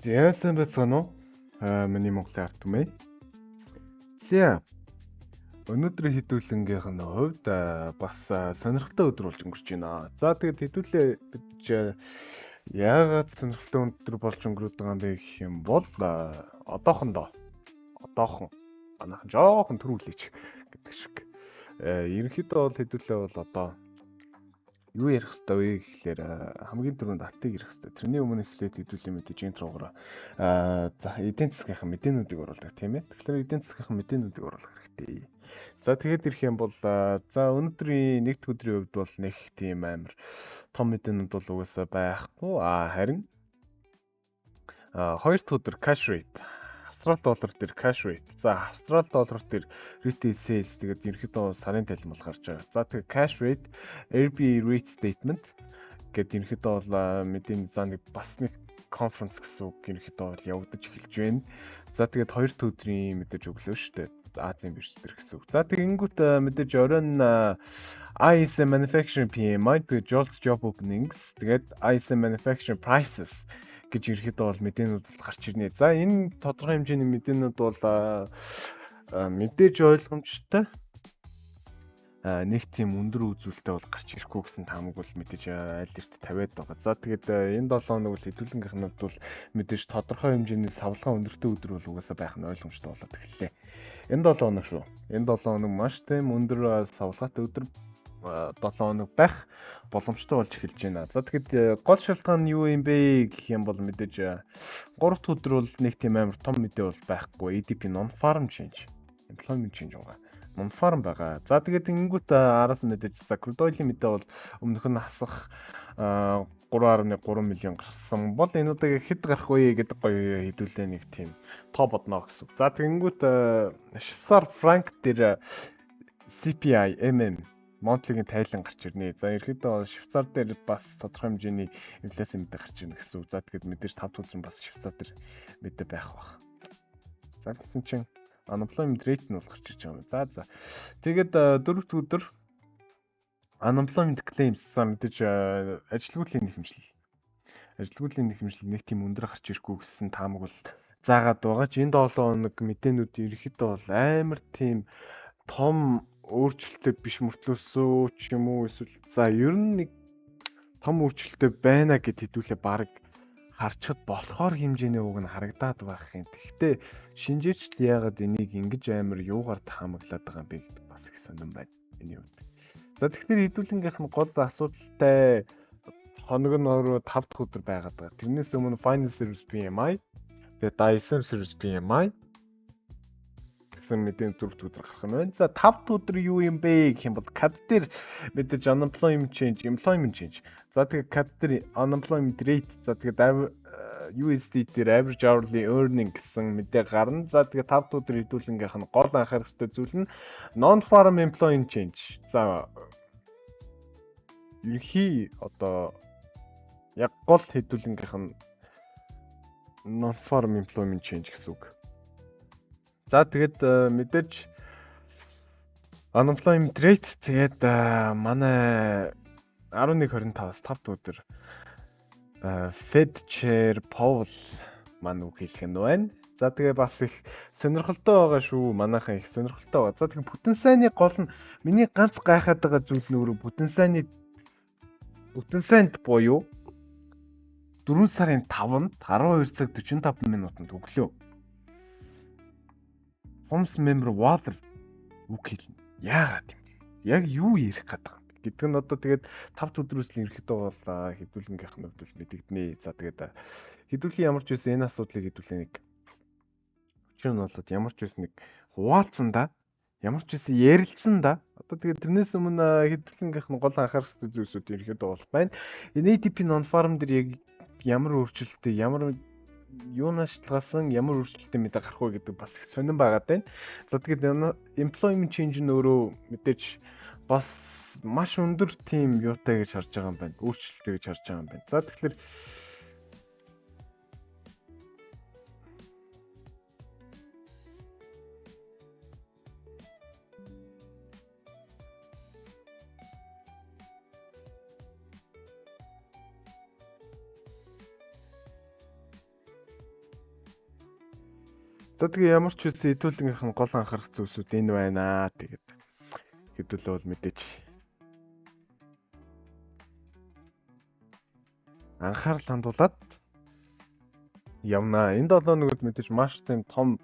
Яасан байцгаана уу? Миний Монголын ард түмээ. За өнөөдрийн хэдүүлэнгийнх нь хувьд бас сонирхолтой өдөр болж өнгөрч байна. За тэгээд хэдүүлээ гэж яагаад сонирхолтой өдөр болж өнгөрөөд байгаа юм бэ гэх юм бол одоохон манайхан жоохон төрүүлээч гэдэг шиг. Ерөнхийдөө бол хэдүүлээ бол одоо юу ярих хэвээр вэ гэхлээр хамгийн түрүүнд алтыг ярих хэвээр. Тэрний өмнө эхлээд хэдүүлээ мэдээж интрогоор за эдийн засгийн мэдээнүүдийг оруулдаг тийм ээ. Тэгэхээр эдийн засгийн мэдээнүүдийг оруулах хэрэгтэй. За тэгээд ирэх юм бол за өнөөдрийн нэгд өдрийн хувьд бол нэг тийм амар том мэдээнүүд бол угаасаа байхгүй. Харин хоёр дахь өдөр cash rate Австрали доллар дээр cash rate. За Австрали доллар дээр retail sales тэгээд ерөнхийдөө сарын тайлан бол гарч байгаа. За тэгээд cash rate, RBA rate statement гэдэг ерөнхийдөө бол мэдээний за нэг бас нэг conference гэсэн үг ерөнхийдөө бол явагдаж эхэлж байна. За тэгээд хоёр дахь өдрийн мэдээж өглөө шүү дээ. Азийн бирж дээр гэсэн үг. За тэгэнгүүт мэдээж оройн ISM manufacturing PMI тэгээд JOLTS job openings тэгээд ISM manufacturing prices гэж ерөөхдөө бол мэдээнүүд бол гарч ирнэ. За энэ тодорхой хэмжээний мэдээнүүд бол мэдээж ойлгомжтой. Нэг тийм өндөр үзүүлэлттэй бол гарч ирэхгүй гэсэн таамаг бол мэдээж аль эрт тавиад байгаа. За тэгээд энэ 7 хоног бол хэдүүлэнгийнх нь бол мэдээж тодорхой хэмжээний савлгаа өндөртэй өдөр бол угаасаа байх нь ойлгомжтой болоод эхэллээ. Энэ 7 хоног шүү. Энэ 7 хоног маш тийм өндөр савлгаатай өдөр 7 хоног байх боломжтой болж эхэлж байна. За тэгэхэд гол шалтгаан нь юу юм бэ гэх юм бол мэдээж 3 дахь өдөр бол нэг тийм амар том мэдээ бол байхгүй. ADP non-farm change, employment change байгаа. Non-farm байгаа. За тэгээд ингэнгүүт араас нь мэдээж crude oil-ийн мэдээ бол өмнөх нь хасах 3.3 million гарсан бол энэ удаа хэд гарах вэ гэдэг гоё хэдүүлээ нэг тийм тоо бодно гэсэн. За тэгэнгүүт Швейцар франк дээр CPI Монтлигийн тайлан гарч ирнэ. За ерөөдөө Швейцар дээр бас тодорхой хэмжээний инфляци мэдээ гарч ирнэ гэсэн үг. За тэгээд мэдээж 5 төлөв бас Швейцар дээр мэдээ байх бах. За гэсэн чинь unemployment rate нь бол гарч ирж байгаа юм. За. Тэгээд дөрөвт өдөр unemployment claims за мэдээж ажилгүйдлийн нэхэмжил. Ажилгүйдлийн нэхэмжил нэг тийм өндөр гарч ирэхгүй гэсэн таамаг бол заагаад байгаа ч энэ 7 хоног мэдээнүүд ерөөдөө бол амар тийм том өөрчлөлттэй биш мөртлөөсөө ч юм уу эсвэл за ер нь нэг том өөрчлөлттэй байна гэд хэдүүлээ баг харчад болохоор хэмжээний уг нь харагдаад байх юм. Гэхдээ шинжээчд яагаад энийг ингэж амар юугаар таамаглаад байгаа юм бэ гэдэг бас их сонирн байна миний хувьд. За тэгэхээр хэдүүлэнгийнх нь гол асуудалтай хоног нь өөрөө 5 дахь өдөр байгаад байгаа. Тэрнээс өмнө Final Service PMI тэгээд ISM Service PMI мэдээ 4 дахь өдөр гарах нь байна. За 5 дахь өдөр юу юм бэ гэх юм бол CAD дээр мэдээж unemployment change, employment change. За тэгээд CAD дээр unemployment rate, за тэгээд USD дээр average hourly earning гэсэн мэдээ гарна. За тэгээд 5 дахь өдөр хэдүүлэнгийнх нь гол анхаарах ёстой зүйл нь non-farm employment change. За ерхий одоо яг гол хэдүүлэнгийнх нь non-farm employment change гэсэн үг. За тэгээд мэдээж unemployment rate тэгээд манай 11.25-аас 5 дахь өдөр Fed Chair Powell маань үг хэлэх нь байна. За тэгээ бас их сонирхолтой байгаа шүү. Манайхан их сонирхолтой байгаа. За тэгээ бүтэн сайнны гол нь миний ганц гайхаад байгаа зүйл нь өөрөө бүтэн сайнд буюу 4 сарын 5-нд 12 цаг 45 минутанд өглөө Homs member Waller үг хэлнэ. Яагаад юм бэ? Яг юу ярих гээд байгаа юм бэ? Гэдэг нь одоо тэгээд 5 өдрөөс л ерөөхдөө бол хэдүүлэнгийнх нь хувьд мэдэгдэнэ. За тэгээд хэдүүлэн ямар ч байсан энэ асуудлыг хэдүүлэн нэг өчир нь болоод ямар ч байсан нэг хуваалцсан да. Ямар ч байсан ярилцсан да. Одоо тэгээд тэрнээс өмнө хэдүүлэнгийнх нь гол анхаарах хэрэгтэй зүйлсүүд ерөөхдөө бол байна. Энэ ADP non-farm дээр яг ямар өөрчлөлттэй ямар юунаас шалтгаалсан ямар өөрчлөлттэй мэдээ гарах вэ гэдэг бас их сонирн байгаад байна. За тэгээд employment change нь өөрөө мэдээж бас маш өндөр тийм юутай гэж харж байгаа юм байна. Өөрчлөлттэй гэж харж байгаа юм байна. За тэгэхээр За тэгээ ямар ч үсэн хэдүүлгийнхэн гол анхаарах зүйлсүүд энэ байна. Тэгээд хэдүүлээ бол мэдээж анхаарал хандуулад явна. Энэ 7 хоногт мэдээж маш тийм том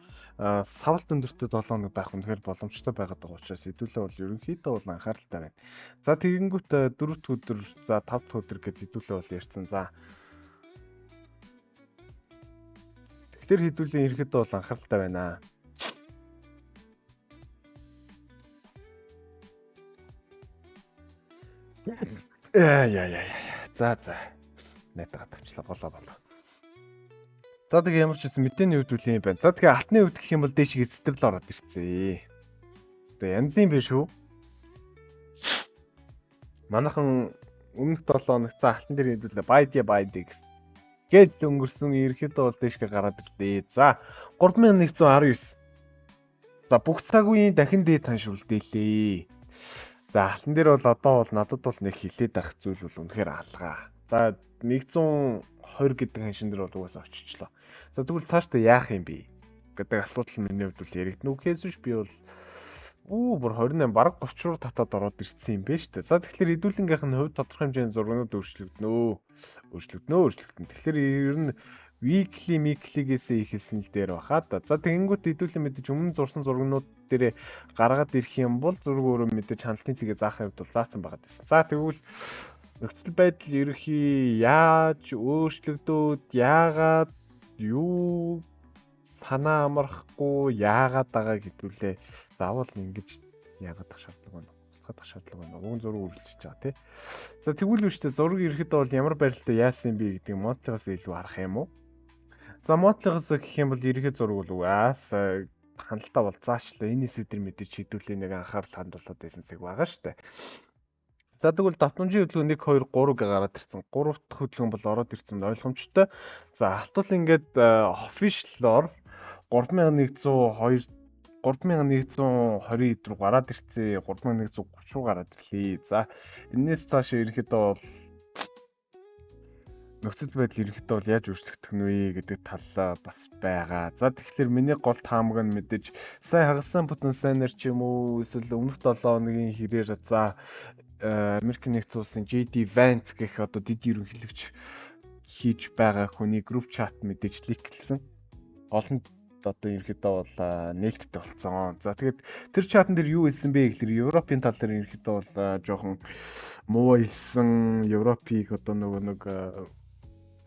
савлт өндөртэй 7 хоног байх үнэхээр боломжтой байгаад байгаа учраас хэдүүлээ бол ерөнхийдөө бол анхааралтай байна. За тэгэнгүүт 4 дахь өдөр, за 5 дахь өдөр гэд хэдүүлээ бол ярьсан. За тэгэхээр хэдүүлээ ерөнхийдөө бол анхааралтай байна. За. Найтагаа тавчлаа болоо. За тэгээ ямар ч үсэн мэдээний хувьд үл юм байна. За тэгээ алтны хувьд гэх юм бол дээшгээ цэцэрлэл ороод ирцээ. Тэгээ янзын биш үү? Манайхан өмнөх 7 хоног за алтан дээр хэдүүлээ байд гэж өнгөрсөн ерөөхдөө бол дээшгээ гараад ирлээ. За 3119. За бүх цаг үеийн дахин дээд таншруулдээлээ. За алтан дээр бол одоо бол надад бол нэг хилээд байх зүйл бол үнэхээр алгаа. За 120 гэдэг ханшин дээр бол угаасаа очичлоо. За тэгвэл цаашдаа яах юм бэ гэдэг асуудал миний хувьд бол яригдана. Үхээс биш би бол бүр 28 бараг 30 руу татаад ороод ирсэн юм бэ штэ. За тэгэхээр хэдүүлэнгийнх нь хувь тодорхой хэмжээний зургууд өөрчлөгдөнө. Тэгэхээр ер нь weekly-гээсээ ихэлсэн л дээр баха та. За тэгэнгүүт хэдүүлэн мэдээж өмнө зурсан зургнууд дээр гаргаад ирэх юм бол зураг өөрөө мэдээж ханалтын цэгээ заахын хувьд бол заасан байгаа гэсэн. За тэгвэл нөхцөл байдал ерөхий яаж өөрчлөгдөөд яагаад юу санаа амархгүй яагаад байгаа гэдгүүлээ заавал ингэж яагаад тах шаардлага байна. Устгах шаардлага байна. Уг зураг үргэлжлэж байгаа тий. За тэгвэл үүштэй зураг ерөөхдөө бол ямар байралтай яасан юм бэ гэдэг модлоос илүү харах юм уу? За модлоос гэх юм бол ерөөхдөө зураг бол угаас ханалтаа бол заашлаа. Энэс өдөр мэдээж хэдүүлээ нэг анхаарал хандуулаад байсан цаг байгаа штэ. За тэгвэл давтамжийн хөдөлгөөн 1 2 3 гэ гараад ирсэн. 3 дахь хөдөлгөөн бол ороод ирсэн ойлгомжтой. За халтуул ингээд official-оор 3120 руу гараад ирсэн. 3130 руу гараад ирлээ. За энэс цааш ерөнхийдөө бол нөхцөл байдал ерөнхийдөө бол яаж өөрчлөгдөх нь вэ гэдэг тал бас байгаа. За тэгэхээр миний гол таамаг нь мэдээж сайн хагалсан потенциалэр ч юм уу эсвэл өмнөх 7 хоногийн хэрээр за Америк нэгдсэн улсын JD Vance гэх одоо дэд ерөнхийлөгч хийж байгаа хүний group chat мэдээж ликлсэн. Олонд одоо ерөнхийдөө бол нэгттэй болсон. За тэгээд тэр чатан дээр юу хэлсэн бэ гэхээр Европын тал дээр ерөнхийдөө бол жоохон муу хэлсэн. Европыг одоо нэг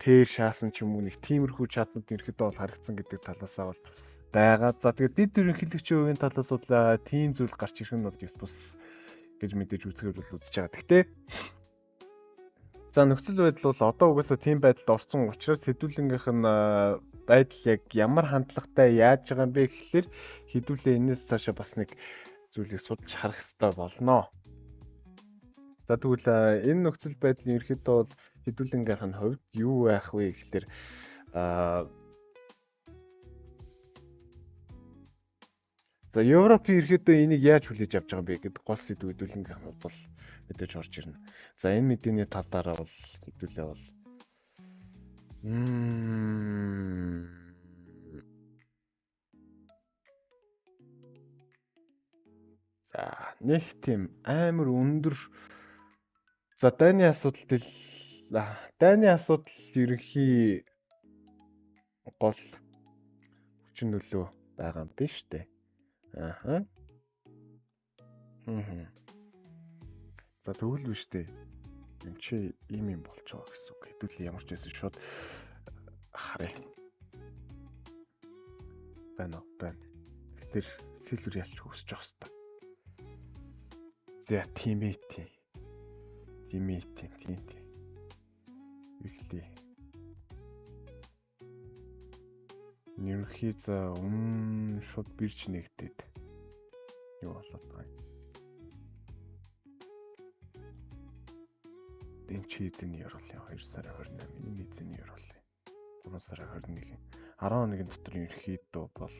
тэр шаасан ч юм уу нэг тиймэрхүү чатнууд ерөнхийдөө бол харагдсан гэдэг талаасаа бол байгаа. За тэгээд дэд ерөнхийлөгчийн хувийн талаас бол тийм зүйл гарч ирэх нь бол бус гэж мэдээж үзэхээр бол үзэж байгаа. Гэхдээ за нөхцөл байдал бол одоо угаасаа тийм байдалд орсон учраас хэдүүлэнгийнх нь байдал яг ямар хандлагатай яаж байгаа юм бэ гэхэлэр хэдүүлээ энэс цаашаа бас нэг зүйлийг судалж харах хэрэгтэй болно. За тэгвэл энэ нөхцөл байдлын ерөөхдөө бол хэдүүлэнгийнх нь хувьд юу байх вэ гэхэлэр за Европын ерөөхдөө энийг яаж хүлээж авч байгаа юм бэ гэдэг гол сэдв хэдүүлэнгийнх нь бол мэдээж орж ирнэ. За энэ мэдээний талаараа бол хэдүүлээ бол за нэг тийм амар өндөр за дайны асуудал ерөнхий гол хүчин нөлөө байгаа юм биш үү? Ааха. За тэгвэл биш үү? Энд чи ийм болж байгаа гэсэн үг. Хэдүүл ямар ч байсан шууд харъя. Байна. Тэгэхээр сэлвэр ялч хүсэж явах хэрэгтэй. За тийм. Ихлээ. Нэрхий за шууд бирж нэгдээд юу болоод байгаа юм. Энэ чи эзний ёроолын 2 сарын 28, энэ эзний ёроолын 3 сарын 21. 10 хоногийн дотор ерөнхийдөө бол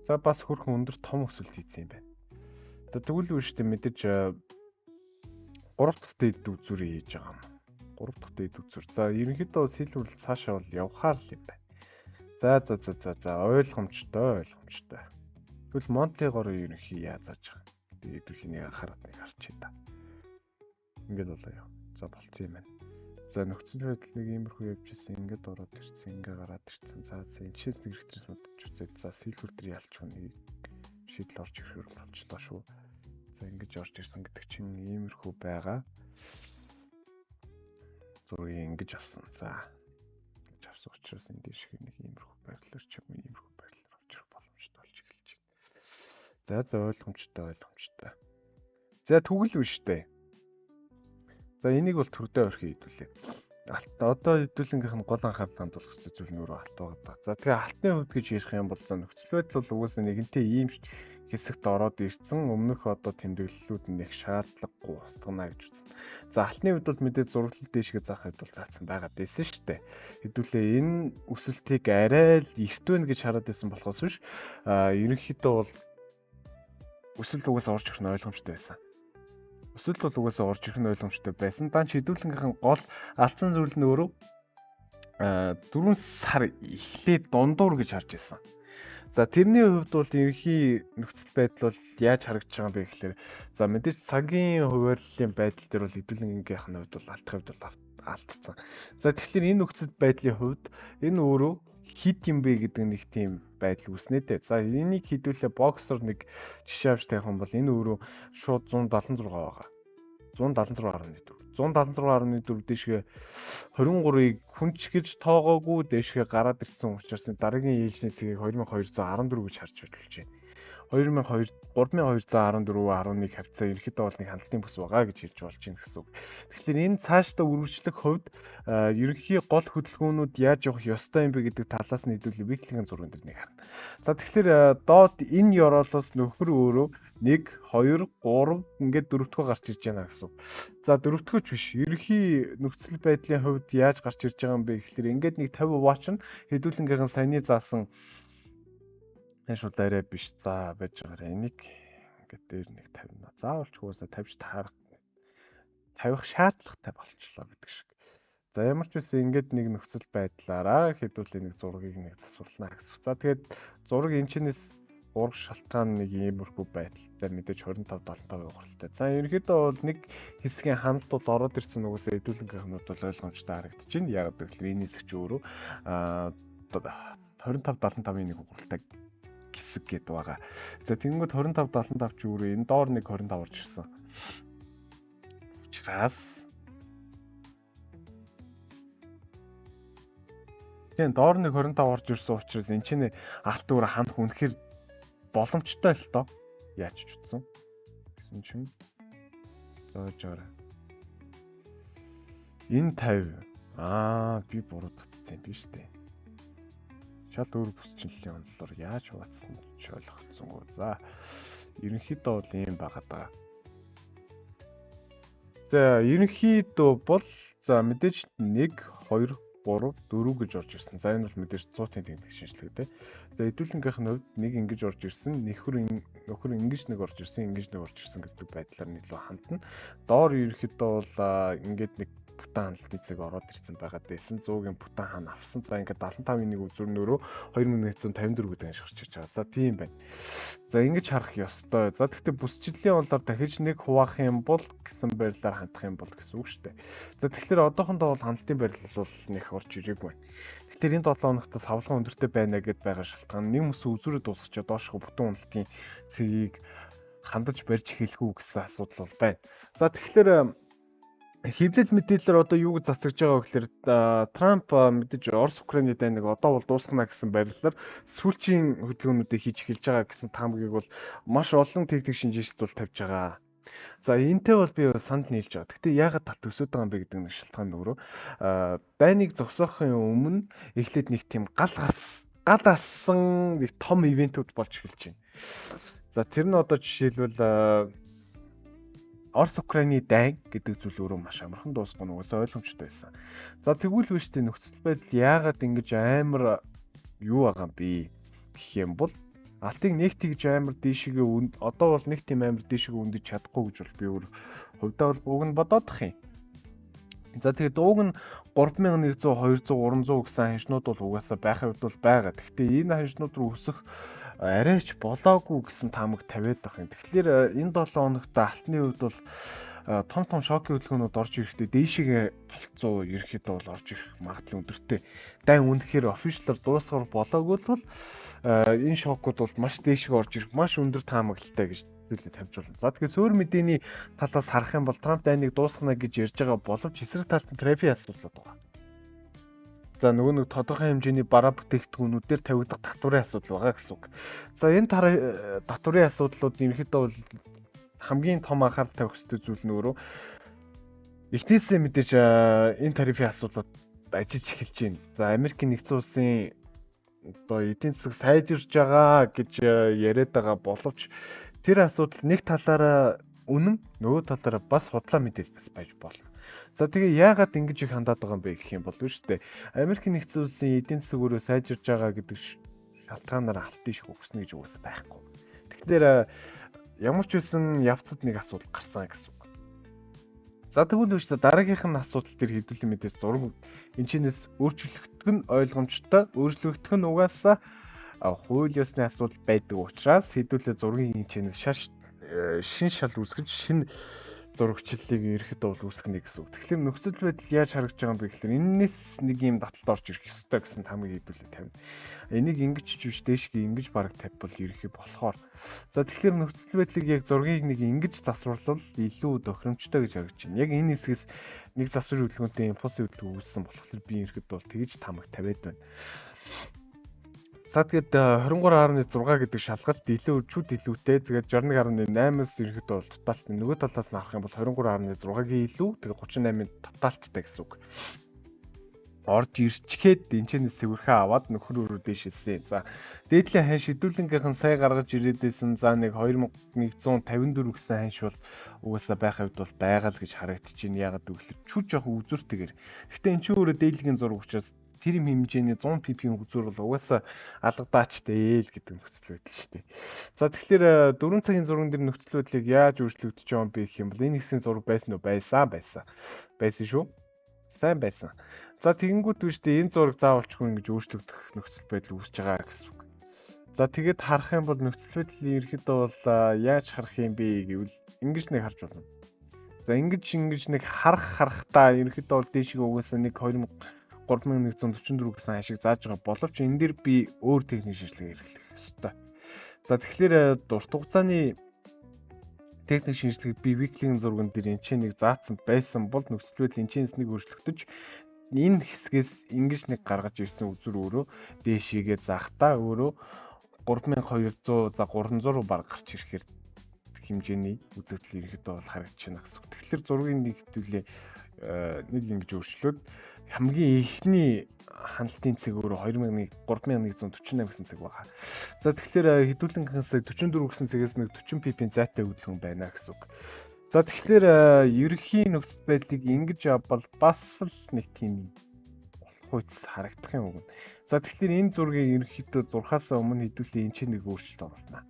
за бас хөрхөн өндөр том өсөлт хийсэн юм байна. За тэгвэл үүштэй мэдээж 3 дахь дэд үзүүрийг хийж байгаа юм. 3 дахь дэд үзүүр. За ерөнхийдөө сэлвэрлэл цаашаа бол явхаар л юм байна. За ойлгомжтой. Тэгвэл Монтегоро ерөнхий яаж зааж байгаа. Тэгээд хэдүүлээ нэг анхаарал нэг харчих та. Ингээд болоо яа. За болцсон юм байна. За нөхцөл байдал нэг иймэрхүү явж ирсэн. Ингээд ороод ирсэн, ингээд гараад ирсэн. За энэ чиз нэг хэрэгцээс бодож үзээд за сэлхүр дээр ялч хүнийг шийдэл орж ирэх болчлоо шүү. За ингэж орж ирсэн гэдэг чинь иймэрхүү байгаа. Зургийг ингэж авсан. За ингэж авсан учраас энэ дэш шиг нэг иймэрхүү байдлаар ч юм уу иймэрхүү байдлаар орж ирэх боломжтой болж эхэлж байна. За ойлгомжтой. За түгэл биш үү? За энийг бол төрдөө орхи хэдүүлээ. Одоо хэдүүлэнгийнх нь гол анхаарал хандуулах хэрэгтэй зүйл нь өөрөө алт байгаа. За тэгээ алтны хувьд гэж ярих юм бол за нөхцөл байдал бол угаасаа нэгэнтээ ийм хэсэгт ороод ирсэн. Өмнөх одоо тэмдэглэлүүд нь их шаардлагагүй устгана гэж үзсэн. За алтны хувьд бол мэдээ зураглал дээшгээ заах хэд бол заасан байгаа дэсэн шүү дээ. Хэдүүлээ энэ өсөлтийг арай л эрт байна гэж хараад байсан болохоос биш. Ерөнхийдөө бол өсөлт угаасаа орж ирэх нь ойлгомжтой байсан. Өсөлт бол угаасаа орж ирэх нь ойлгомжтой байсан. Дан шийдвэрлэнгийнхэн гол алдсан зүйл нь өөрөө 4 сар эхлээд дундуур гэж харж байсан. За тэрний хувьд бол ерөнхий нөхцөл байдал бол яаж харагдаж байгаа юм бэ гэхээр за мэдээж цагийн хуваарлалын байдал дээр бол хэдүүлэнгийнх нь хувьд бол алдах хувьд бол алдсан. За тэгэхээр энэ нөхцөл байдлын хувьд энэ өөрөө хит юм бэ гэдэг нэг тийм байдал үүснэ дээ. За энийг хэдүүлээ боксер нэг жишээ авч тавих юм бол энэ өөрөө шууд 176 байгаа. 176.4 дэшгээ 23-ыг хүн ч гэж тоогоогүй дэшгээ гараад ирсэн учраас дараагийн ээлжний цэгийг 2214 гэж харж бодолж байна. 3214.11 хавцаа ерөнхийдөө бол нэг хандлтын бүс байгаа гэж хэлж болж байна гэсэн үг. Тэгэхээр энэ цаашдаа үргэлжлэх хувьд ерөнхий гол хөдөлгөөнүүд яаж явах ёстой юм бэ гэдэг талаас нь хэдүүлээ виклингийн зурган дээр нэг харна. За тэгэхээр доод энэ ёроолоос нөхөр өөрөө 1 2 3 ингээд дөрөвдгөө гарч ирж байна гэсэн үг. За дөрөвдгөөч биш. Ерөнхий нөхцөл байдлын хувьд яаж гарч ирж байгаа юм бэ гэхээр ингээд нэг 50 watch нь хэдүүлэнгийнхэн саяны заасан шууд арай биш. За байж байгаарай. Энийг ингээд дээр нэг 50. Заавал ч угаасаа 50 тавих шаардлагатай болчихлоо гэдэг шиг. За ямар ч үсэн ингээд нэг нөхцөл байдлаараа хэдүүлээ нэг зургийг нэг засварлана гэсэн. За тэгээд зураг энэчнээс ураг шалтгаан нэг иймэрхүү байдалтай мэдээж 25-75% ухралтай. За ерөнхийдөө бол нэг хэсгийн хандлтууд ороод ирсэн угаасаа хэдүүлэнгийнхнүүд бол ойлгомжтой харагдаж байна. Яг гэвэл энэ хэсэг ч өөрөө 25-75-ийн нэг ухралтай хэсэг гэдэг байгаа. За тэгэнгүүт 25-75 ч өөрөө энэ доор нэг 25 орж ирсэн. Учраас тийм доор нэг 25 орж ирсэн учраас энэ чинь алт өөр хандах үнэхээр боломжтой л доо. Яаж ч утсан. Гэсэн чинь зоожоор. Энэ 50. Би буруу татсан юм биш үү? Шал өөр бүсчлэлийн онолоор яаж хуваацсан ч ойлгоцсонгүй. За ерөнхийдөө бол ийм байгаад байгаа. За ерөнхийдөө бол за мэдээж 1 2 3 4 гэж орж ирсэн. За энэ бол мэдээж 100-ын тэмдэг шинжилгээ те. За хэдүүлэнгийнх нь хувьд нэг ингэж орж ирсэн, нөхөр ингэж нэг орж ирсэн гэдэг байдлаар нийлүү хандна. Доор ерөнхийдөө бол ингээд нэг бүтэн хандлтын цэг ороод ирсэн байгаа дэсэн 100-ийн бүтэн хаан авсан. За ингээд 75-ийн нэг үзүүрнөөрөө 2154 гэдэг нь ширч байгаа. За тийм байна. За ингэж харах ёстой. За тэгвэл бүсчлэлийн онолоор дахиж нэг хуваах юм бол гэсэн байдлаар хандах юм бол гэсэн үг шүү дээ. За тэгэхээр одоохондоо бол хандлтын байрлал бол нэг орж ирээгүй байна. Тэгэхээр энэ 7 хоногт савлган өндөртэй байна гэд байгаа шалтгаан нэг мөс үзүүрээ дуусчихад доошхо бүтэн уналтын цэгийг хандаж барьж эхэлгүй гэсэн асуудал бол байна. За тэгэхээр хэвлэл мэдээлэлээр одоо юу гэж засагж байгаа вэ гэхээр Трамп мэдээж Орос Украины дайныг одоо бол дуусгана гэсэн байрлалаар сүүлчийн хөдөлгөөнүүдийг хийж эхэлж байгаа гэсэн таамагийг бол маш олон техник шинжилэлт бол тавьж байгаа. За энтэй бол би санд нийлж байгаа. Гэхдээ яагаад талт өсөд байгаа юм бэ гэдэг нэг шалтгаан өөрөө дайныг зогсоохын өмнө эхлээд нэг тийм гал асан нэг том ивентүүд болж эхэлж байна. За тэр нь одоо жишээлбэл Орос Украины дайн гэдэг зүйл өөрөө маш амархан дуусгах нь угаасаа ойлгомжтой байсан. За тэгвэл биш тэ нөхцөл байдал яагаад ингэж амар юу байгаа юм бэ гэх юм бол алтыг нэг тэгж амар дээшгээ одоо бол нэг тийм амар дээшгээ өндөж чадахгүй гэж бол би өөр хувьдаа бол уг нь бодоодох юм. За тэгээд дууг нь 3100, 200, 300 гэсэн ханшнууд бол угаасаа байхад бол байгаа. Гэхдээ энэ ханшнууд руу өсөх арайч болоогүй гэсэн таамаг тавиад байх юм. Тэгэхээр энэ 7 хоногт алтны хувьд бол том шокийн хөдөлгөөнүүд орж ирэхдээ дээшигээ болцоо ерөөхдөө бол орж ирэх магадлал өндөртэй. Дан үнэхээр офишиалар дуусгар болоогүй бол энэ шокууд бол маш дээшигээ орж ирэх маш өндөр таамаглалтай гэж зүйлээ тавьж байна. За тэгэхээр суур мэдээний талаас харах юм бол Трамп дайныг дуусгана гэж ярьж байгаа боловч эсрэг талд нь тарифын асуудал байгаа. За нөгөө нэг тодорхой хэмжээний бараа бүтээгдэхүүнүүдээр тавигдах татварын асуудал байгаа гэсэн үг. За энэ татварын асуудлууд ерөнхийдөө бол хамгийн том анхаарал тавих ёстой зүйл нь өөрөө эхнээсээ мэдээж энэ тарифын асуудлууд ажиллаж эхэлж байна. За Америкийн нэгдсэн улсын одоо эдийн засаг сайжирж байгаа гэж яриад байгаа боловч тэр асуудал нэг талаараа үнэн, нөгөө талаараа бас худлаа мэдээлэл бас байж болно. За тэгээ яагаад ингэж их хандаад байгаа юм бэ гэх юм бол шүү дээ. Америкийн нэгдсэн улсын эдийн засаг өөрөө сайжирж байгаа гэдэг шалтгаанаар алтын шиг өгснө гэж үгээс байхгүй. Тэгэхээр ямар ч байсан явцад нэг асуудал гарсан гэсэн үг. За тэгвэл үүштэй дараагийнх нь асуудал төр хэдүүлэн мэдээж зураг энэчнээс өөрчлөгдөх нь ойлгомжтой. Өөрчлөгдөх нь угаасаа хууль ёсны асуудал байдаг учраас хэдүүлээ зургийн энэчнээс шин шал үүсгэж шинэ зурагчлалыг ерөөхдөө бол үүсгэнэ гэсэн үг. Тэгэхээр нөхцөл байдал яаж харагдаж байгаа юм бэ гэхээр энэс нэг юм таталт орж ирэх ёстой гэсэн тамиг хэдүүлээ тавина. Энийг ингэж ч биш дээшгээ ингэж бараг тавьбал ерөөхдөө болохоор. За тэгэхээр нөхцөл байдлыг яг зургийг нэг ингэж засварлал илүү тохиромжтой гэж харагдаж байна. Яг энэ хэсгээс нэг засварын хөдөлгөөнтэй импульсын хөдөлгөөн үүссэн болохоор би ерөөхдөө бол тэгж тамиг тавиад байна. За тэгээд 23.6 гэдэг шалгалт илүү өчүүд илүүтэй. Тэгээд 61.8-аас ерөөхдөө бол тоталт нөгөө талаас нь авах юм бол 23.6-гийн илүү тэгээд 38-ын тоталттай гэсэн үг. Орж ирчгээд энэчнээс цэвэрхэн аваад нөхөр өрөө дээшэлсэн. За дээдлийн хань шидүүлэнгийнхэн сая гаргаж ирээдсэн за нэг 2154 гэсэн ханш бол угаасаа байх хувьд бол байгаа л гэж харагдчихээн. Ягаад гэвэл чүү жоох үзүртэйгэр. Гэтэ эн чинь өөрөө дээдлийн зураг учраас тэр юм хэмжээний 100 ppm үзүүр бол угаасаа алгадаачтэй л гэдэг нөхцөл байдал шүү дээ. За тэгэхээр 4 цагийн зурган дээр нөхцөл байдлыг яаж өөрчлөгдөж байгаа юм бэ гэх юм бол энэ хэсгийн зураг байсан уу? Байсан шүү. Сайн байсан. За тэгэнгүүт үү шүү дээ энэ зураг заавалчгүй ингэж өөрчлөгдөх нөхцөл байдал үүсэж байгаа гэсэн үг. За тэгээд харах юм бол нөхцөл байдлыг ерөөхдөө бол яаж харах юм бэ гэвэл ингэж нэг харж болно. За ингэж нэг харахтаа ерөөхдөө бол дээшгээ угаасаа нэг 3144 гэсэн ашиг зааж байгаа боловч энэ дээр би өөр техник шинжилгээ хэрэглэх ёстой. За тэгэхээр урт хугацааны техник шинжилгээг би виклийн зурган дээр энэ нэг заасан байсан бол нөхцөл байдал энэчнээс нэг өөрчлөгдөж энэ хэсгээс ингэж нэг гаргаж ирсэн үзүр өөрөө дээшээгээ заахтаа өөрөө 3200 за 300 баг гарч ирэхээр хэмжээний үзэгдэл ерөөхдөө бол харагдаж байна гэсэн үг. Тэгэхээр зургийн нэг хэвлээ нэг ингэж өөрчлөөд хамгийн ихний ханалтын цэг өөрөө 3148 гэсэн цэг байгаа. За тэгэхээр хэдүүлэнгээс 44 гэсэн цэгээс нэг 40 pp зайтай хөдөлгөөн байна гэсэн үг. За тэгэхээр ерөнхий нөхцөл байдлыг ингэж явбал бас л нэг тийм болох үс харагдах юм уу. За тэгэхээр энэ зургийг ерөнхийдөө зурхаас өмнө хэдүүлээ энэ ч нэг өөрчлөлт оруулна.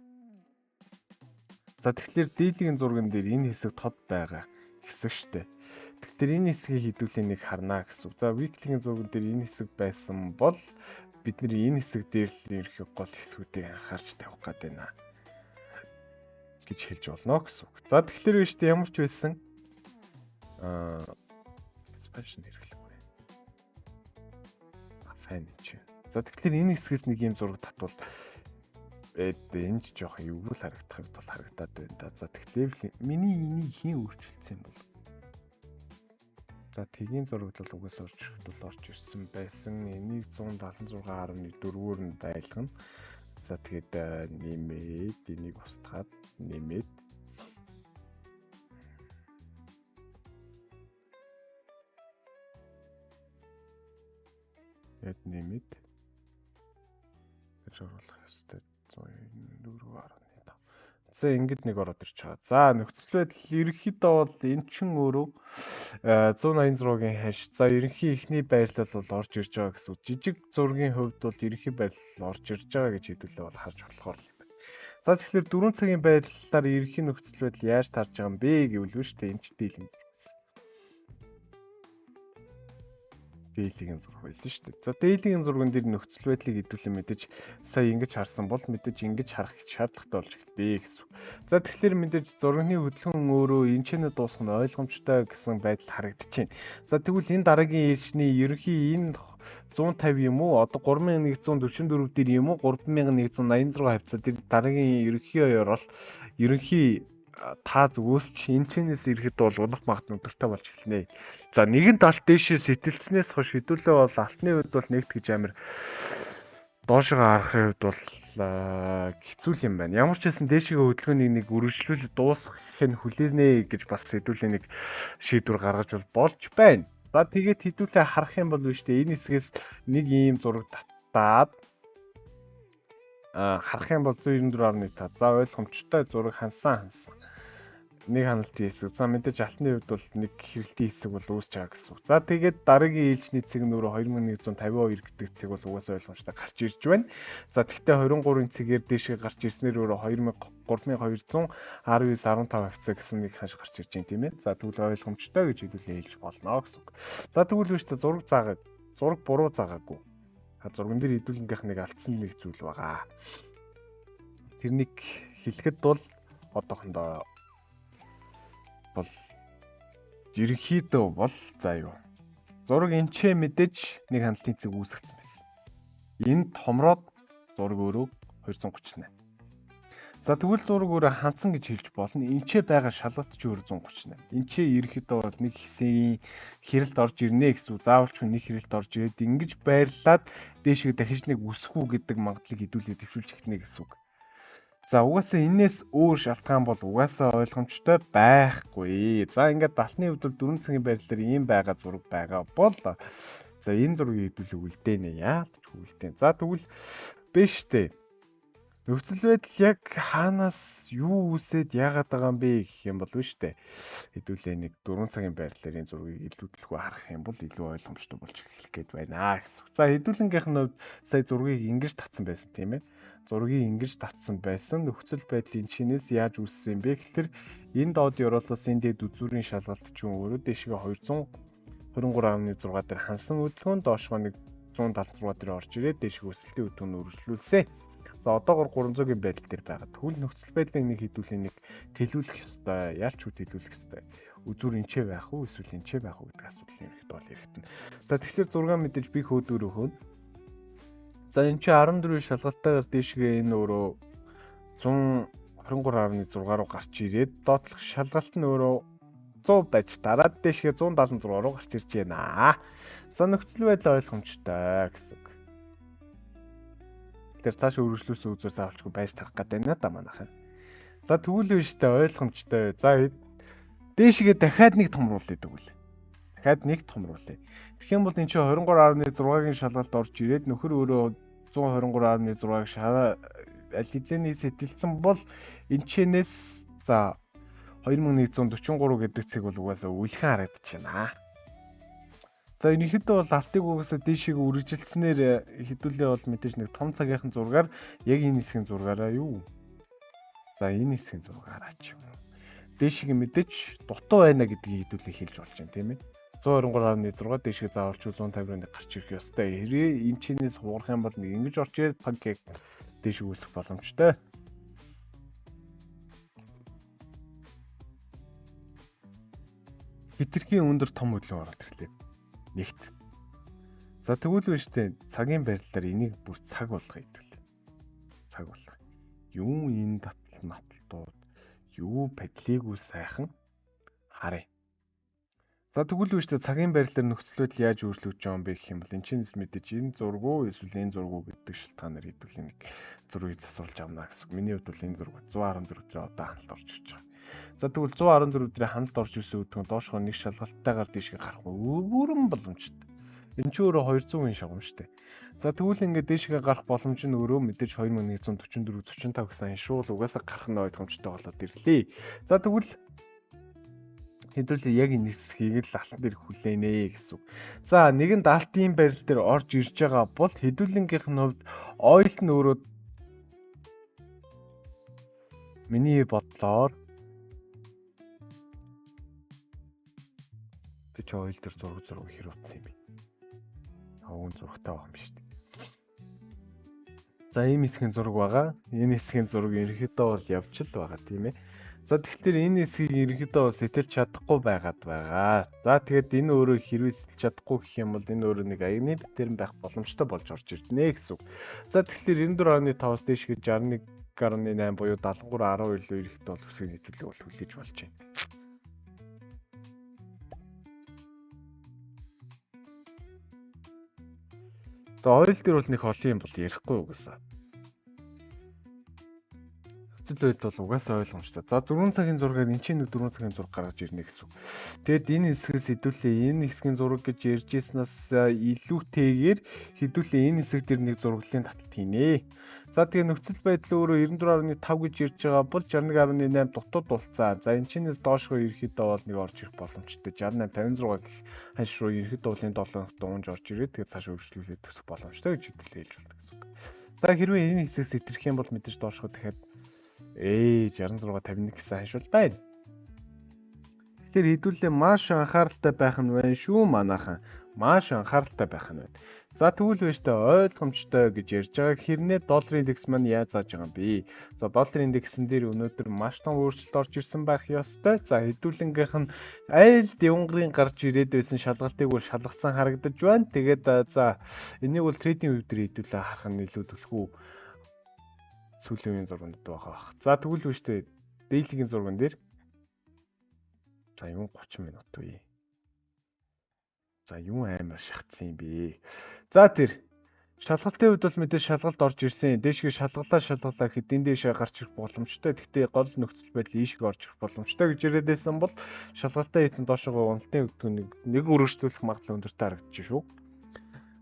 За тэгэхээр дээдлийн зурган дээр энэ хэсэг тод байгаа хэсэг штэ. Тэгэхээр энэ хэсгийг хэдүүлээ нэг харнаа гэсэн үг. За виклийн зурган дээр энэ хэсэг байсан бол бид нэр энэ хэсэг дээр л ерөнхий гол хэсгүүдийг анхаарч тавих гээд байна гэж хэлж болно гэсэн үг. За тэгэхээр биш үү ямар ч байсан expansion хэрэглэхгүй. Файн чи. За тэгэхээр энэ хэсгээс нэг юм зураг татвал энэ ч жоох эвгүй харагдах юм бол харагдаад байна да. За тэгэхээр миний энийг хийн өөрчилсөн юм бол. За тгийн зураг бол угаас орж ирэхэд бол орж ирсэн байсан. Энийг 176.4-өөр нь байлгана. За тэгээд нэмээд энийг устгаад нэмээд нэмээд гэж оруулах ёстой 104.5. За ингэж нэг ороод ирч байгаа. За нөхцөл байдал ерөнхийдөө бол эн чин өөрөө 186-гийн хаш. За ерөнхий ихний байрлал бол орж ирж байгаа гэсэн үг. Жижиг зургийн хувьд бол ерөнхий байрлал орж ирж байгаа гэж хэдүүлээ бол харж болохоор юм байна. За тэгэхээр 4 цагийн байдлаар ерөнхий нөхцөл байдал яаж таарж байгаа юм бэ гэвэл үү штэ энэ ч дийлэн. дээлгийн зураг байсан шүү дээ. За дээлгийн зурган дээр нөхцөл байдлыг хэдүүлэн мэдээж сая ингэж харсан бол мэдээж ингэж харах шаардлагатай болж эхэлдэг гэсэн. За тэгэхээр мэдээж зургийн хөдөлгөөн өөрөө энэчнээ дуусах нь ойлгомжтой гэсэн байдал харагдчихээн. За тэгвэл энэ дараагийн ээлжний ерөнхий энэ 150 юм уу? Одоо 3144 дээр юм уу? 3186 хавцаа дээр дараагийн ерөнхий ойр бол ерөнхий та зүгөөсч энэчнээс ирэхэд бол унах магадгүй өдөртэй болж эхэлнэ. За нэгэн талд дээшээ сэтэлцснээс хойш хэдүүлээ бол алтны үед бол нэгт гэж амир доошоо харахын үед бол хэцүү юм байна. Ямар ч байсан дээшээ хөдөлгөөнийг нэг үргэлжлүүлж дуусгахыг хүлээнэ гэж бас хэдүүлээ нэг шийдвэр гаргаж болж байна. За тэгээд хэдүүлээ харах юм бол биш үү? Энэ хэсгээс нэг ийм зураг татаад харах юм бол 194.5. За ойлгомжтой зураг хансан. Нэг ханалтын хэсэг. За мэдээж алтны хувьд бол нэг хэрэлтийн хэсэг бол үүсэж байгаа гэсэн. За тэгээд дараагийн ээлжний цэг нөрөө 2152 гэдэг цэг бол угаасаа ойлгомжтой гарч ирж байна. За тэгвэл 23-ын цэгээр дээшээ гарч ирснээр өөрөө 3219.15 хавцаа гэсэн нэг хаш гарч ирж байна тийм ээ. За тэгвэл ойлгомжтой гэж хэлүүлээ хэлж болно гэсэн. За тэгвэл биш та зураг буруу заагаагүй. Зурган дээр хэдүүлэнгийнх нэг алдсан нэг зүйл байгаа. Тэрнийг хэлэхэд бол одоохондоо бол ерөнхийдөө бол за юу. Зураг энчээ мэдээж нэг хандлтын цэг үүсгэсэн байсан. Энэ томроод зураг өөрөө 238. За тэгвэл зураг өөрөө хандсан гэж хэлж болно. Энчээ байгаа шалгалт ч 238. Энчээ ерөнхийдөө бол нэг хэсгийн хэрэлт орж ирнэ гэсэн. Заавалч нэг хэрэлт орж ирээд ингэж байрлаад дээшээ дахиж нэг үсэхүү гэдэг магадлалыг хэдүүлээ төвшүүлж эхнэ гэсэн үг. За угаасаа энээс өөр шалтгаан бол угаасаа ойлгомжтой байхгүй. За ингээд далтны хувьд 4 цагийн байрлалаар ийм байгаа зураг байгаа бол за энэ зургийг хэдүүлээ үлдээнэ яалтч үлдээн. За тэгвэл биш дээ. Нөхцөл байдал яг хаанаас юу үсээд яагаад байгаа юм бэ гэх юм бол биш дээ. Хэдүүлээ нэг 4 цагийн байрлалаар энэ зургийг илүүдлэхүү харах юм бол илүү ойлгомжтой болж эхлэх гээд байна гэсэн. За хэдүүлэнгийнх нь хувьд сая зургийг ингэж татсан байсан тийм ээ. Зургийг ингэж татсан байсан нөхцөл байдлын чинээс яаж үүссэн юм бэ гэхээр энэ доод ёроолоос энэ дэд үзүүрийн шалгалт чинь өөрөө дээшгээ 223.6 дээр хансан хөдөлгөөн доошгоо нэг 176 дээр орж ирээд дээшгээ өсөлтийн хөдөлгөөнд үргэлжлүүлсэн. За одоогоор 300-ийн байдал дээр байгаа. Тэгвэл нөхцөл байдлыг нэг хэдүүлээ нэг тэлүүлэх ёстой. Яалч үу тэлүүлэх ёстой. Үзүүр энчээ байх уу эсвэл энчээ байх уу гэдэг асуудал ерөнхийдөө бол яригдана. За тэгэхээр 6 мэдээж би хөөдөөр өгөн. За энэ чи 14 шалгалтайгаар дээшгээ энэ өөрөө 123.6 руу гарч ирээд доотлох шалгалт нь өөрөө 100 байж дараад дээшгээ 176 руу гарч ирж байна. За нөхцөл байдал ойлгомжтой гэсэн үг. Тэр цааш үргэлжлүүлсэн үзүүр заавалчгүй байж тарах гэдэг байна да манайхан. За тэгвэл биш тэ ойлгомжтой. За дээшгээ дахиад нэг томруулъя тэгвэл. Дахиад нэг томруулъя. Тэгэх юм бол энэ чинь 23.6-гийн шалгалт орж ирээд нөхөр өөрөө 123.6-г аль хэзээний сэтэлсэн бол энэчнээс за 2143 гэдэг цэг бол угаасаа үлхэн харагдчихна. За ерөнхийдөө бол алтыг угаасаа дээшээ үргэлжилснээр хэдүүлээ бол мэдээж нэг том цагийнхан зургаар яг энэ хэсгийн зургаараа юу. За энэ хэсгийн зургаараа ч юм уу. Дээшээ мэдээж дутуу байна гэдгийг хэдүүлээ хэлж болж байна тийм ээ. 123.6 дээшээ заавалч 150-ыг гарч ирэх ёстой. Хэрвээ энэ чинээс хуурах юм бол нэг ингэж орж ирээд панкейк дээшээ үүсэх боломжтой. Хитрхийн өндөр том хөдөлгөөн ороод ирлээ. Нэгт. За тэгвэл биш үү цагийн байрлалаар энийг бүр цаг болгох хэвлээ. Цаг болгох. Юу энэ татал матлууд юу падлиггүй сайхан харъя. За тэгвэл биш үү цагийн байрлалаар нөхцөл байдал яаж өөрчлөгдөж байгаа юм бэ гэх юм бол энэ чинь мэдээж энэ зураг уу эсвэл энэ зураг уу гэдэг шалтгаанаар хэдүүлээ нэг зургийг засварлаж авна гэсэн. Миний хувьд бол энэ зураг 114 дээр одоо хандлт орж ирж байгаа. За тэгвэл 114 дээр хандлт орж ирсэн үдгэн доошхоо нэг шалгалтайгаар дээшгээ гарах бүрэн боломжтой. Энэ ч өөрөө 200-ийн шагам шүү дээ. За тэгвэл ингээд дээшгээ гарах боломж нь өөрөө мэдээж 2144 45 гэсэн аншуул угаасаа гарах нь ойлгомжтой болоод ирлээ. За тэгвэл хэдүүлээ яг энэ хэсгийг л алтан дээр хүлээнэ гэсэн. За нэгэн алтын байрал дээр орж ирж байгаа бол хэдүүлэнгийнх нь хувьд ойл нь өөрөө миний бодлоор би ч ойл дээр зураг хэрэг утсан юм бэ. Өвгөн зурагтай байгаа юм шүү дээ. За ийм хэсгийн зураг байгаа. Энэ хэсгийн зураг ерөнхийдөө бол явж л байгаа тийм ээ. За тэгэхээр энэ хэсгийг ерөнхийдөө бол сэтэлж чадахгүй байгаад байгаа. За тэгээд энэ өөрөө хэрвээ сэтэлж чадахгүй гэх юм бол энэ өөрөө нэг аяны битэрэн байх боломжтой болж орж ирнэ гэсэн үг. За тэгэхээр 94.5-аас дээш гэж 61.8 буюу 73.12 илүү ерөнхийдөө бол үсгийн нийтлэлийг бол хүлээж болж байна. За ойл дээр бол нэг олон юм бол ярихгүй угаасаа. Нөхцөл байдал бол угаасаа ойлгомжтой. За 4 цагийн зургаар энэ чинь 4 цагийн зураг гаргаж ирнэ гэсэн үг. Тэгэд энэ хэсгээс хэдүүлээ энэ хэсгийн зураг гэж ярьж ирснаас илүүтэйгээр хэдүүлээ энэ хэсэг дээр нэг зураглалын таталт хийнэ. За тэгээ нөхцөл байдал өөрөө 94.5 гэж ярьж байгаа бол 61.8 дутууд болцаа. За энэ чинээс доошгоо ерөөхдөө бол нэг орж ирэх боломжтой. 68 56 гэх ханш руу ерөөхдөө бол энэ 7 хоногт унж орж ирээд тэгээ цааш өргөжлүүлээд төсөх боломжтой гэж хэдүүлээ хэлж байна гэсэн үг. За хэрвээ энэ хэсгээс итерх юм бол мэдээж доошгоо дахиад 66 51 гэсэн ханш бол байна. Тэгэхээр хэдүүлээ маш анхааралтай байх нь байна шүү манайхан. Маш анхааралтай байх нь байна. За тэгвэл баяртай ойлгомжтой гэж ярьж байгаа хэрнээ долларын индекс маань яаж зааж байгаа юм бэ? За долларын индексэн дээр өнөөдөр маш том өөрчлөлт орж ирсэн байх ёстой. За хэдүүлэнгийнх нь аль явангарын гарч ирээд байсан шалгалтыг бол шалгацсан харагдаж байна. Тэгээд за энийг бол трейдинг үе дээр хэдүүлээ харах нь илүү төлхөө сүүлийн үеийн зурганд байгаа. За тэгвэл баяртай дейлигийн зурган дээр за юм 30 минут үе. За юу амар шатсан юм бэ? За тэр шалгалтын үед бол мэдээж шалгалт орж ирсэн. Дээшгээ шалгалаа хэдийн дээшээ гарч ирэх боломжтой. Гэхдээ гол нөхцөл байдал ийшгээ орж ирэх боломжтой гэж яриад байсан бол шалгалтаа хийсэн доошогоо уналтын өгдөг нэг өргөжлүүлэх магадлал өндөртэй харагдаж шүү.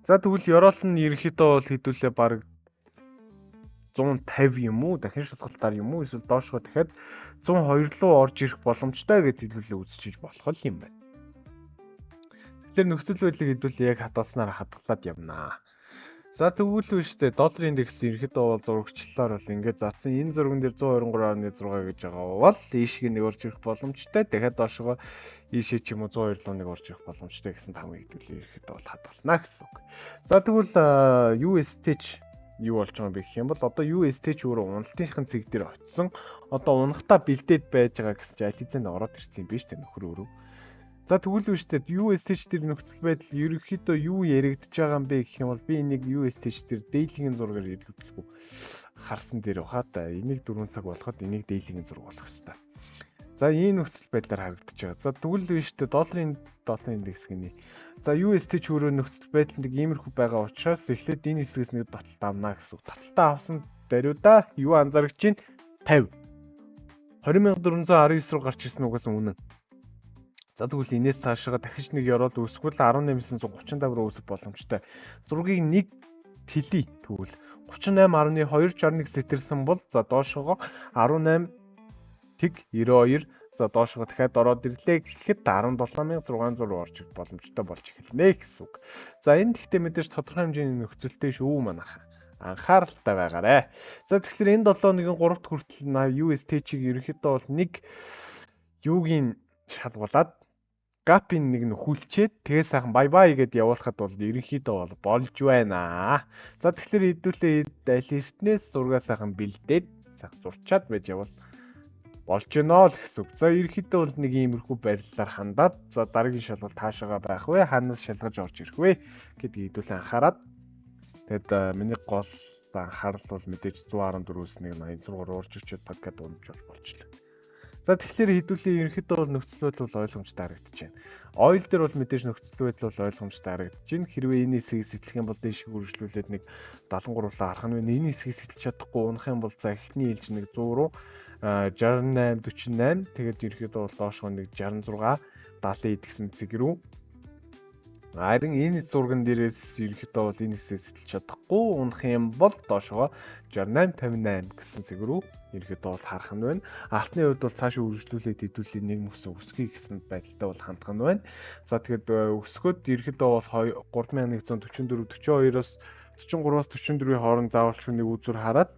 За тэгвэл Ерол нь ерөнхийдөө бол хэдүүлээ баг 150 юм уу? Дахин шалгалтаар юм уу? Эсвэл доошгоо дахиад 102 руу орж ирэх боломжтой гэж хэлүүлээ үзчихэж болох юм байна. Тэгэхээр нөхцөл байдлыг хэдүүлээ яг хадгалснаар хадгалаад явнаа. За тэгвэл үүштэй долларын индекс ерөнхийдөө бол зурагчлалаар бол ингээд заасан. Энэ зурган дээр 123.6 гэж байгаа бол ийшээ нэг орж ирэх боломжтой. Дахиад доошгоо ийшээ ч юм уу 102.1 орж ирэх боломжтой гэсэн тамиг хэдүүлээ ерөнхийдөө бол хадгалнаа гэсэн үг. За тэгвэл UST юу болж байгаа юм бэ гэх юм бол одоо UST ч өөрөө уналтынхын цэг дээр очисон. Одоо унахтаа бэлдээд байж байгаа гэсэн чинь альтизэнд ороод ирсэн юм биш үү нөхөр өөрөө. За тэгвэл үүштэй UST дээр нөхцөл байдал ерөнхийдөө юу яригдж байгаа юм бэ гэх юм бол би энийг UST дээр дейлигийн зургаар илүүдлэхгүй харсан дээр баха та энийг 4 цаг болоход энийг дейлигийн зураг болох хэвээр. За ийм нөхцөл байдлаар харагдаж байгаа. За тэгвэл үүштэй долларын индекс гинэ. За UST ч өөрөө нөхцөл байдал нэг иймэрхүү байгаа учраас эхлээд энэ хэсгээс нэг таталт авнаа гэсэн үг. Таталтаа авсан даруйда юу анзаарч чинь 50 20419 руу гарч ирсэн угаас үнэн. За тэгвэл энэс цаашаа дахиж нэг Ерол үүсгүүл 18935 руу үүсэх боломжтой. Зургийг нэг хэлий тэгвэл 38.261 сэтэрсэн бол за доошогоо 18 тэг 92 за доошогоо дахиад ороод ирлээ гэхэд 17600 руу орж ирэх боломжтой болж эхэлнэ гэсэн үг. За энэ гэхдээ мэдээж тодорхой хэмжээний нөхцөлтэй шүү манайхаа. Анхааралтай байгаарэ. За тэгэхээр энэ 7-1-ийн 3-т хүртэл UST-чиг ерөнхийдөө бол нэг юугийн шалгуулад гапын нэг нөхүүлчээд тэгээ сайхан бай бай гэдээ явуулахад бол ерөнхийдөө бол болж байна. За тэгэхээр хэдүүлээ аль эртнээс зургаа сайхан бэлдээд сайхан зурчаад байж явал болж гэнэ л гэсэн үг. За ерөнхийдөө бол нэг иймэрхүү байдлаар хандаад за дараагийн шалгалт таашаага байх вэ? Хаанаас шалгаж орж ирэх вэ? гэдгийг хэдүүлээ анхаарад. Тэгэд миний гол анхаарал бол мэдээж 114-өөс 183 орж ирчээд подкаст унж болчихлоо. За тэгэхээр хэдүүлээ ерөнхийдөө бол нөхцөл байдал бол ойлгомжтой харагдаж байна. Ойл дээр бол мэдээж нөхцөл байдал бол ойлгомжтой харагдаж байна. Хэрвээ энэ хэсгийг сэтлэх юм бол дээш үргэлжлүүлээд нэг 73-аар харах нь энэ хэсгийг сэтлэж чадахгүй унах юм бол за эхний ээлж нэг 100 руу 68 48 тэгээд ерөнхийдөө бол доошгоо нэг 66 70 гэсэн цэг рүү. Харин энэ зурган дээрээс ерөнхийдөө бол энэ хэсгийг сэтлэж чадахгүй унах юм бол доошгоо 68 58 гэсэн цэг рүү ерөнхийдөө бол харах нь байна. Алтны хувьд бол цаашаа үргэлжлүүлээд хэдүүлээ нэг мөсөн өсгий гэсэн байдалтай бол хандах нь байна. За тэгэхэд өсгөөд ерөнхийдөө бол 3144 42-оос 43-аас 44-ийн хооронд заавалчгүй нэг үзүр хараад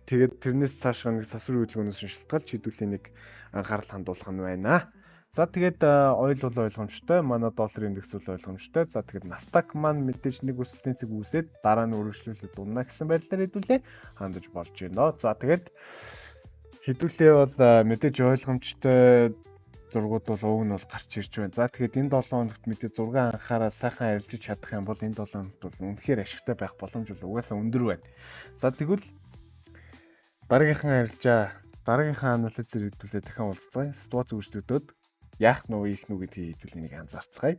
тэгээд тэрнээс цаашаа нэг сасрын хөдөлгөөнөөс шалтгаалж хэдүүлээ нэг анхаарал хандуулах нь байна. За тэгээд ойл бол ойлгомжтой. Манай доллар индекс бол ойлгомжтой. За тэгээд Nasdaq маань мэдээж нэг өсөлтийн цэг үүсээд дараа нь үргэлжлүүлээд унана гэсэн байдлаар хэдүүлээ хандаж болж байна. За тэгээд хэдүүлээ бол мэдээж ойлгомжтой зургууд бол уг нь бол гарч ирж байна. За тэгээд энэ 7 хоногт мэдээ 6 анхаарал сайхан арилжиж чадах юм бол энэ 7 хоногт бол үнэхээр ашигтай байх боломж бол угаасаа өндөр байна. За тэгвэл дараагийнхаа анализ зэрэг хэдүүлээ дахин уулзцгаая. Ситуац өөрчлөгдөд яах нь уу ийх нь үү гэдгийг хэдүүл энийг анзаарцгаая.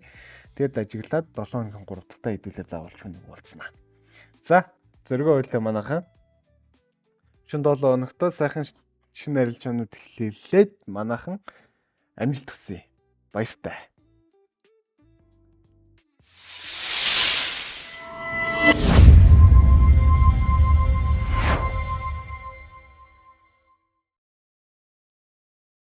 Тэгэд ажиглаад 7 хоногийн 3 дахь та хэдүүлээ заавалч хүнийг уулзнаа. За зөргөө ойлоо манайхан. Шин 7 хоногтой сайхан шинэ арилжаанууд эхлүүлээд манайхан амжилт хүсье. Баяртай.